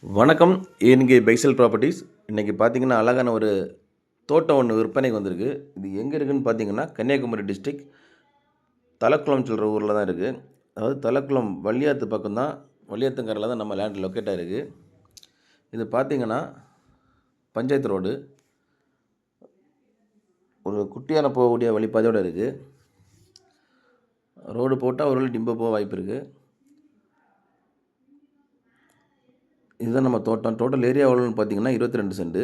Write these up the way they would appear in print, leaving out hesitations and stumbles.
வணக்கம். ஏஎன்கே பைசல் ப்ராப்பர்ட்டீஸ். இன்றைக்கி பார்த்தீங்கன்னா, அழகான ஒரு தோட்டம் ஒன்று விற்பனைக்கு வந்திருக்கு. இது எங்கே இருக்குதுன்னு பார்த்தீங்கன்னா, கன்னியாகுமரி டிஸ்ட்ரிக்ட் தலக்குளம் சொல்கிற ஊரில் தான் இருக்குது. அதாவது தலக்குளம் வள்ளியாத்து பக்கம் தான், வள்ளியாத்துங்கரையில் தான் நம்ம லேண்ட் லொக்கேட் ஆகிருக்கு. இது பார்த்தீங்கன்னா, பஞ்சாயத்து ரோடு. ஒரு குட்டியான போகக்கூடிய வழிப்பாதையோடு இருக்குது. ரோடு போட்டால் ஒரு டிம்போ போக வாய்ப்பு இருக்குது. இதுதான் நம்ம தோட்டம். டோட்டல் ஏரியா எவ்வளோன்னு பார்த்தீங்கன்னா 22 சென்ட்.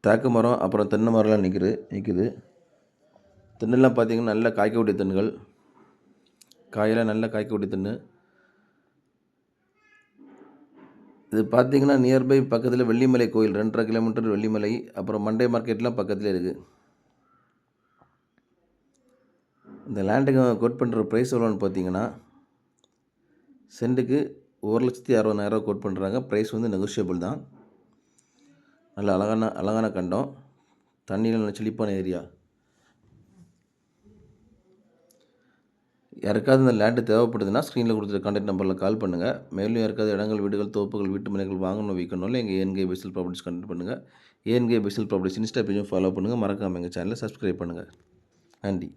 தேக்கு மரம் அப்புறம் தென்னை மரம்லாம் நிற்குது. தென்னெல்லாம் பார்த்தீங்கன்னா நல்ல காய்க்கக்கூடிய தென்னுகள். காயெல்லாம் நல்ல காய்க்கக்கூடிய தென்று. இது பார்த்தீங்கன்னா நியர்பை பக்கத்தில் வெள்ளிமலை கோயில் 2.5 கிலோமீட்டர் வெள்ளிமலை, அப்புறம் மண்டே மார்க்கெட்லாம் பக்கத்தில் இருக்குது. இந்த லேண்டுக்கு கோட் பண்ணுற ப்ரைஸ் எவ்வளோன்னு பார்த்தீங்கன்னா, சென்ட்டுக்கு 1,60,000 கோட் பண்ணுறாங்க. ப்ரைஸ் வந்து நெகோஷியபிள் தான். நல்ல அழகான கண்டம். தண்ணியில் நல்ல செழிப்பான ஏரியா. யாருக்காவது இந்த லேண்டு தேவைப்படுதுன்னா ஸ்க்ரீனில் கொடுத்துருக்க கான்டாக்ட் நம்பரில் கால் பண்ணுங்கள். மேலும் யாருக்காவது இடங்கள், வீடுகள், தோப்புகள், வீட்டு மனைகள் வாங்கணும் விற்கணும்ல எங்கள் ஏஎன்கே பைசல் ப்ராப்பர்ட்டிஸ் கான்டாக்ட் பண்ணுங்கள். ஏஎன்கே பைசல் ப்ராப்பர்ட்டிஸ் இன்ஸ்டா பேஜும் ஃபாலோ பண்ணுங்கள். மறக்காமல் எங்கள் சேனலை சப்ஸ்கிரைப் பண்ணுங்கள். நன்றி.